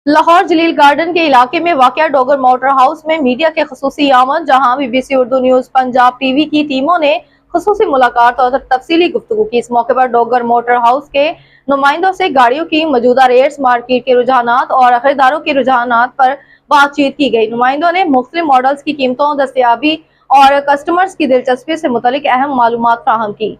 लाहौर जलील garden के इलाके में वाक़या डोगर मोटर हाउस में मीडिया के खसूसी आमद, जहां BBC Urdu news Punjab TV की टीमों ने खसूसी मुलाकात और तफसीली गुफ्तगू की। इस मौके पर डोगर मोटर हाउस के नुमाइंदों से गाड़ियों की मौजूदा रेट्स, मार्केट के रुझानात और खरीदारों के रुझानात पर बातचीत की गई। नुमाइंदों ने मुख्तलिफ मॉडल्स की कीमतों, दस्तयाबी और कस्टमर्स की दिलचस्पी से मुतल्लिक अहम मालूमात फराहम की।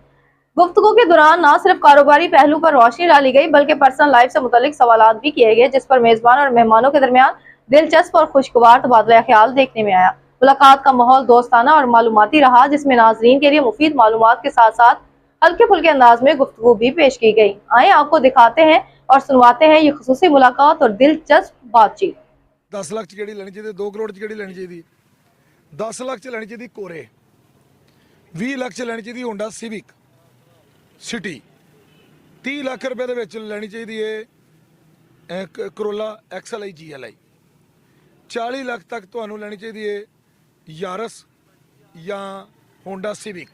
गुफ्तगू के दौरान न सिर्फ कारोबारी पहलू पर रोशनी डाली गई, बल्कि पर्सनल लाइफ से मुतल्लिक सवालात भी किए गए, जिस पर मेजबान और मेहमानों के दरमियान दिलचस्प और खुशगवार तबादला ख्याल देखने में आया। मुलाकात का माहौल दोस्ताना और मालूमाती रहा, जिसमें नाजरीन के लिए मुफीद मालूमात के साथ साथ हल्के फुल्के अंदाज में गुफ्तगू भी पेश की गई। आए आपको दिखाते हैं और सुनवाते हैं ये खुसूसी मुलाकात और दिलचस्प बातचीत। 10 ਲੱਖ ਚ ਕਿਹੜੀ ਲੈਣੀ ਚਾਹੀਦੀ, 2 ਕਰੋੜ ਚ ਕਿਹੜੀ ਲੈਣੀ ਚਾਹੀਦੀ, 10 ਲੱਖ ਚ ਲੈਣੀ ਚਾਹੀਦੀ ਕੋਰੇ, 20 ਲੱਖ ਚ ਲੈਣੀ ਚਾਹੀਦੀ ਹੋਂਡਾ ਸਿਵਿਕ ਸਿਟੀ, 30 ਲੱਖ ਰੁਪਏ ਦੇ ਵਿੱਚ ਲੈਣੀ ਚਾਹੀਦੀ ਹੈ ਕਰੋਲਾ XLI GLI, 40 ਲੱਖ ਤੱਕ ਤੁਹਾਨੂੰ ਲੈਣੀ ਚਾਹੀਦੀ ਹੈ ਯਾਰਸ ਜਾਂ ਹੋਂਡਾ ਸਿਵਿਕ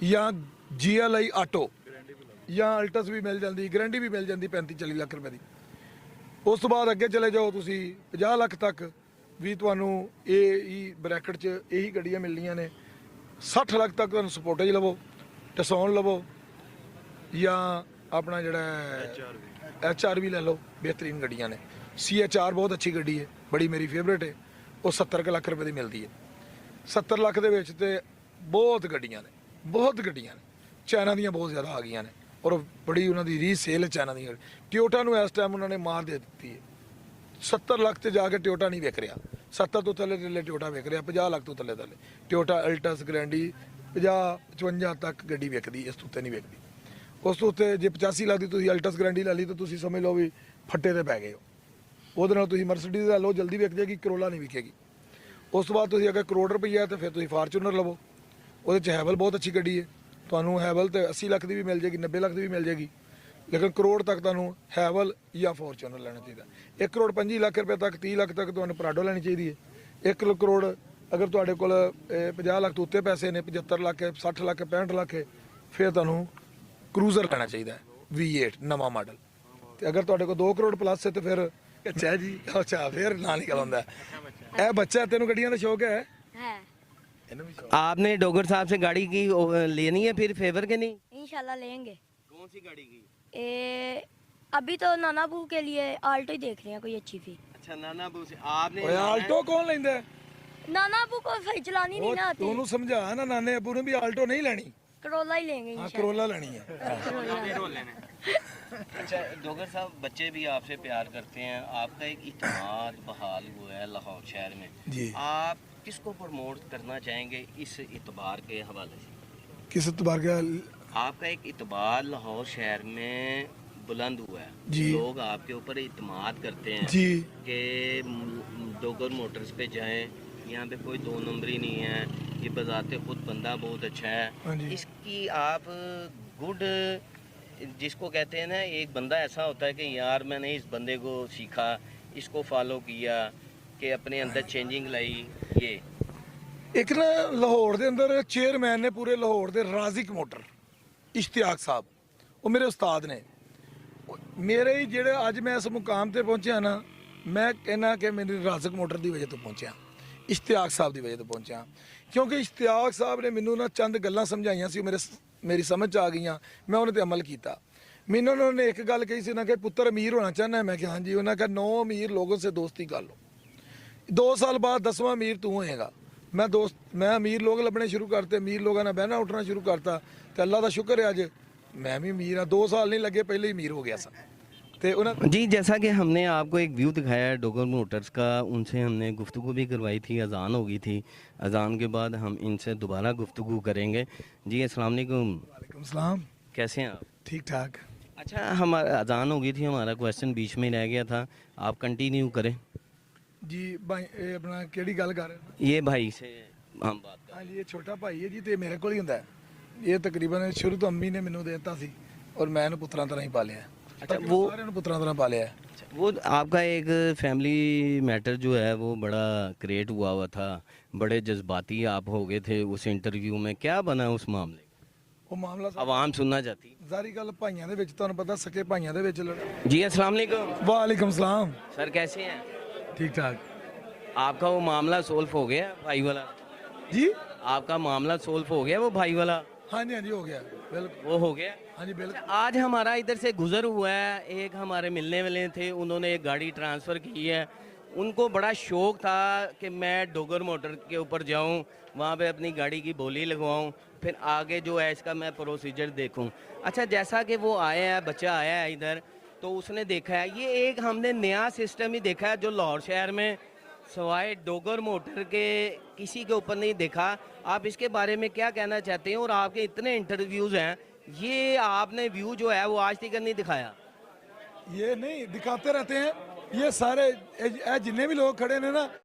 ਜਾਂ GLI ਆਟੋ ਜਾਂ ਅਲਟਸ ਵੀ ਮਿਲ ਜਾਂਦੀ, ਗਰੰਟੀ ਵੀ ਮਿਲ ਜਾਂਦੀ 35-40 ਲੱਖ ਰੁਪਏ ਦੀ। ਉਸ ਤੋਂ ਬਾਅਦ ਅੱਗੇ ਚਲੇ ਜਾਓ ਤੁਸੀਂ 50 ਲੱਖ ਤੱਕ ਵੀ ਤੁਹਾਨੂੰ ਇਹ ਹੀ ਬ੍ਰੈਕਟ 'ਚ ਇਹੀ ਗੱਡੀਆਂ ਮਿਲਣੀਆਂ ਨੇ। 60 ਲੱਖ ਤੱਕ ਤੁਹਾਨੂੰ ਸਪੋਰਟੇਜ ਲਵੋ, ਟਸੌਨ ਲਵੋ ਜਾਂ ਆਪਣਾ ਜਿਹੜਾ HR ਵੀ ਲੈ ਲਓ, ਬਿਹਤਰੀਨ ਗੱਡੀਆਂ ਨੇ। CHR ਬਹੁਤ ਅੱਛੀ ਗੱਡੀ ਹੈ, ਬੜੀ ਮੇਰੀ ਫੇਵਰੇਟ ਹੈ, ਉਹ 70 ਲੱਖ ਰੁਪਏ ਦੀ ਮਿਲਦੀ ਹੈ। 70 ਲੱਖ ਦੇ ਵਿੱਚ ਤੇ ਬਹੁਤ ਗੱਡੀਆਂ ਨੇ, ਬਹੁਤ ਗੱਡੀਆਂ ਨੇ, ਚਾਈਨਾ ਦੀਆਂ ਬਹੁਤ ਜ਼ਿਆਦਾ ਆ ਗਈਆਂ ਨੇ ਔਰ ਬੜੀ ਉਹਨਾਂ ਦੀ ਰੀਸੇਲ ਚਾਈਨਾ ਦੀ। ਟਿਓਟਾ ਨੂੰ ਇਸ ਟਾਈਮ ਉਹਨਾਂ ਨੇ ਮਾਰ ਦੇ ਦਿੱਤੀ ਹੈ। 70 ਲੱਖ ਤੇ ਜਾ ਕੇ ਟਿਓਟਾ ਨਹੀਂ ਵਿਕ ਰਿਹਾ, 70 ਤੋਂ ਥੱਲੇ ਟਿਓਟਾ ਵਿਕ ਰਿਹਾ, 50 ਲੱਖ ਤੋਂ ਥੱਲੇ ਟਿਓਟਾ ਅਲਟਸ ਗ੍ਰੈਂਡੀ 50-55 ਤੱਕ ਗੱਡੀ ਵਿਕਦੀ, ਇਸ ਤੋਂ ਉੱਤੇ ਨਹੀਂ ਵਿਕਦੀ। ਉਸ ਤੋਂ ਉੱਤੇ ਜੇ 85 ਲੱਖ ਦੀ ਤੁਸੀਂ ਅਲਟਸ ਗ੍ਰੈਂਡੀ ਲੈ ਲਈ ਤਾਂ ਤੁਸੀਂ ਸਮਝ ਲਓ ਵੀ ਫੱਟੇ ਤੇ ਪੈ ਗਏ ਹੋ। ਉਹਦੇ ਨਾਲ ਤੁਸੀਂ ਮਰਸੀਡੀਜ਼ ਲੈ ਲਓ, ਜਲਦੀ ਵਿਕ ਜਾਏਗੀ, ਕਰੋਲਾ ਨਹੀਂ ਵਿਕੇਗੀ। ਉਸ ਤੋਂ ਬਾਅਦ ਤੁਸੀਂ ਅਗਰ ਕਰੋੜ ਰੁਪਈਆ ਤਾਂ ਫਿਰ ਤੁਸੀਂ ਫਾਰਚੂਨਰ ਲਵੋ, ਉਹਦੇ 'ਚ ਹੈਵਲ ਬਹੁਤ ਅੱਛੀ ਗੱਡੀ ਹੈ, ਤੁਹਾਨੂੰ ਹੈਵਲ ਤੇ 80 ਲੱਖ ਦੀ ਵੀ ਮਿਲ ਜਾਏਗੀ, 90 ਲੱਖ ਦੀ ਵੀ ਮਿਲ ਜਾਏਗੀ, ਲੇਕਿਨ ਕਰੋੜ ਤੱਕ ਤੁਹਾਨੂੰ ਹੈਵਲ ਜਾਂ ਫੋਰਚੂਨਰ ਲੈਣਾ ਚਾਹੀਦਾ। 1 ਕਰੋੜ 25 ਲੱਖ ਰੁਪਏ ਤੱਕ, 30 ਲੱਖ ਤੱਕ ਤੁਹਾਨੂੰ ਪਰਾਡੋ ਲੈਣੀ ਚਾਹੀਦੀ ਹੈ। 1 ਕਰੋੜ ਅਗਰ ਤੁਹਾਡੇ ਕੋਲ 50 ਲੱਖ ਤੋਂ ਉੱਤੇ ਪੈਸੇ ਨੇ, 75 ਲੱਖ ਹੈ, 60 ਲੱਖ ਹੈ, 65 ਲੱਖ ਹੈ, ਫਿਰ ਤੁਹਾਨੂੰ ਕਰੂਜ਼ਰ ਲੈਣਾ ਚਾਹੀਦਾ ਹੈ, V8 ਨਵਾਂ ਮਾਡਲ। ਤੇ ਅਗਰ ਤੁਹਾਡੇ ਕੋਲ 2 ਕਰੋੜ ਪਲੱਸ ਹੈ ਤੇ ਫਿਰ ਅੱਛਾ ਜੀ, ਅੱਛਾ ਫਿਰ ਨਾ ਨਿਕਲ ਆਉਂਦਾ। ਇਹ ਬੱਚਾ ਤੈਨੂੰ ਗੱਡੀਆਂ ਦਾ ਸ਼ੌਕ ਹੈ? आपने डोगर साहब से गाड़ी की लेनी है फिर फेवर के नहीं? इंशाल्लाह लेंगे। कौन सी गाड़ी की? अभी तो नानाबू के लिए आल्टो ही देख रहे हैं, कोई अच्छी सी। अच्छा नानाबू से आपने ਓਏ ਆਲਟੋ ਕੌਣ ਲੈਂਦਾ ਹੈ? नानाबू को सही चलानी नहीं ना आती, ਉਹਨੂੰ ਸਮਝਾ ਨਾ ਨਾਨੇ ਅੱਬੂ ਨੂੰ ਵੀ ਆਲਟੋ ਨਹੀਂ ਲੈਣੀ, करोला ही लेंगे ਹਾਂ इंशाल्लाह। ਕਰੋਲਾ ਲੈਣੀ ਹੈ। अच्छा डोगर साहब बच्चे भी आपसे प्यार करते हैं, आपका एक इत्मीनान बहाल हुआ है लाहौर शहर में जी। आप किसको प्रमोट करना चाहेंगे इस इतबार के हवाले से? किस एतबार का? आपका एक इतबार लाहौर शहर में बुलंद हुआ है, जी। लोग आपके ऊपर इत्मीनान करते हैं जी कि डोगर मोटर्स पे जाएं, यहाँ पे कोई 2 नंबरी नहीं है, ये बजाते खुद बंदा बहुत अच्छा हाँ है। जी। इसकी आप गुड जिसको कहते हैं ना, एक बंदा ऐसा होता है कि यार मैंने इस बंदे को सीखा, इसको फॉलो किया, कि अपने अंदर चेंजिंग लाई। ये ਇੱਕ ਨਾ ਲਾਹੌਰ ਦੇ ਅੰਦਰ ਚੇਅਰਮੈਨ ਨੇ ਪੂਰੇ ਲਾਹੌਰ ਦੇ, ਰਾਜ਼ਿਕ ਮੋਟਰ ਇਸ਼ਤਿਆਕ ਸਾਹਿਬ, ਉਹ ਮੇਰੇ ਉਸਤਾਦ ਨੇ। ਮੇਰੇ ਹੀ ਜਿਹੜੇ ਅੱਜ ਮੈਂ ਇਸ ਮੁਕਾਮ ਤੇ ਪਹੁੰਚਿਆ ਨਾ, ਮੈਂ ਕਹਿਣਾ ਕਿ ਮੇਰੀ ਰਾਜ਼ਿਕ ਮੋਟਰ ਦੀ ਵਜ੍ਹਾ ਤੋਂ ਪਹੁੰਚਿਆ, ਇਸ਼ਤਿਆਕ ਸਾਹਿਬ ਦੀ ਵਜ੍ਹਾ ਤੋਂ ਪਹੁੰਚਿਆ। ਕਿਉਂਕਿ ਇਸ਼ਤਿਆਕ ਸਾਹਿਬ ਨੇ ਮੈਨੂੰ ਨਾ ਚੰਦ ਗੱਲਾਂ ਸਮਝਾਈਆਂ ਸੀ, ਮੇਰੀ ਸਮਝ 'ਚ ਆ ਗਈਆਂ, ਮੈਂ ਉਹਨਾਂ ਤੇ ਅਮਲ ਕੀਤਾ। ਮੈਨੂੰ ਉਹਨਾਂ ਨੇ ਇੱਕ ਗੱਲ ਕਹੀ ਸੀ ਨਾ ਕਿ ਪੁੱਤਰ ਅਮੀਰ ਹੋਣਾ ਚਾਹੁੰਦਾ, मैं ਕਿਹਾ ਹਾਂਜੀ। ਉਹਨਾਂ कहा 9 अमीर लोगों से दोस्ती कर लो, 2 साल बाद 10वां अमीर तू होएगा। मैं अमीर लोग लभने शुरू करते, अमीर लोगों ने बहना उठना शुरू करता, तो अल्लाह का शुक्र है अज मैं भी अमीर हाँ। 2 साल नहीं लगे, पहले ही अमीर हो गया सा। जी जैसा कि हमने आपको एक व्यू दिखाया है डोगर मोटर्स का, उनसे हमने गुफ्तगू भी करवाई थी, अजान हो गई थी, अजान के बाद हम इनसे दोबारा गुफ्तगू करेंगे। जी अस्सलाम वालेकुम। वालेकुम सलाम। कैसे हैं आप? ठीक ठाक। अच्छा हमारा अजान हो गई थी, हमारा क्वेश्चन बीच में रह गया था, आप कंटिन्यू करें। जी भाई अपना केड़ी गल कर रहे हो? ये भाई से हम बात कर। हाँ जी, ये छोटा भाई है जी, तो मेरे को ही होंदा है। ये तकरीबन शुरू तो अम्मी ने मैनू देता सी और मैं इन्हू पुत्रां तरह ही पालिया। अच्छा वो सारे पुत्रां तरह पालिया है। वो आपका एक फैमिली मैटर जो है वो बड़ा क्रिएट हुआ था, बड़े जज्बाती आप हो गए थे उस इंटरव्यू में, क्या बना उस मामले? ਉਹ ਮਾਮਲਾ आवाम सुनना चाहती। ਜ਼ਾਰੀ ਗੱਲ ਭਾਈਆਂ ਦੇ ਵਿੱਚ ਤੁਹਾਨੂੰ ਪਤਾ ਸਕੇ ਭਾਈਆਂ ਦੇ ਵਿੱਚ जी अस्सलाम वालेकुम ਵਾਲੇਕਮ ਸਲਾਮ सर, कैसे हैं? ਠੀਕ ਠਾਕ आपका वो मामला सोल्व हो गया भाई वाला? ਜੀ आपका मामला सोल्व हो गया वो भाई वाला? ਹਾਂਜੀ ਹਾਂਜੀ ਹੋ ਗਿਆ ਬਿਲਕੁਲ वो हो गया। ਹਾਂਜੀ ਬਿਲकुल आज हमारा इधर से गुजर हुआ है, एक हमारे मिलने वाले थे, उन्होंने एक गाड़ी ट्रांसफ़र की है। उनको बड़ा शौक था कि मैं डोगर मोटर के ऊपर जाऊं, वहाँ पे अपनी गाड़ी की बोली लगवाऊं, फिर आगे जो है इसका मैं प्रोसीजर देखूं। अच्छा, जैसा कि वो आया है, बच्चा आया है इधर, तो उसने देखा है, ये एक हमने नया सिस्टम ही देखा है जो लाहौर शहर में सवाए डोगर मोटर के किसी के ऊपर नहीं देखा। आप इसके बारे में क्या कहना चाहते हैं? और आपके इतने इंटरव्यूज़ हैं, ये आपने व्यू जो है वो आज तक नहीं दिखाया। ये नहीं दिखाते रहते हैं ये सारे जितने भी लोग खड़े हैं ना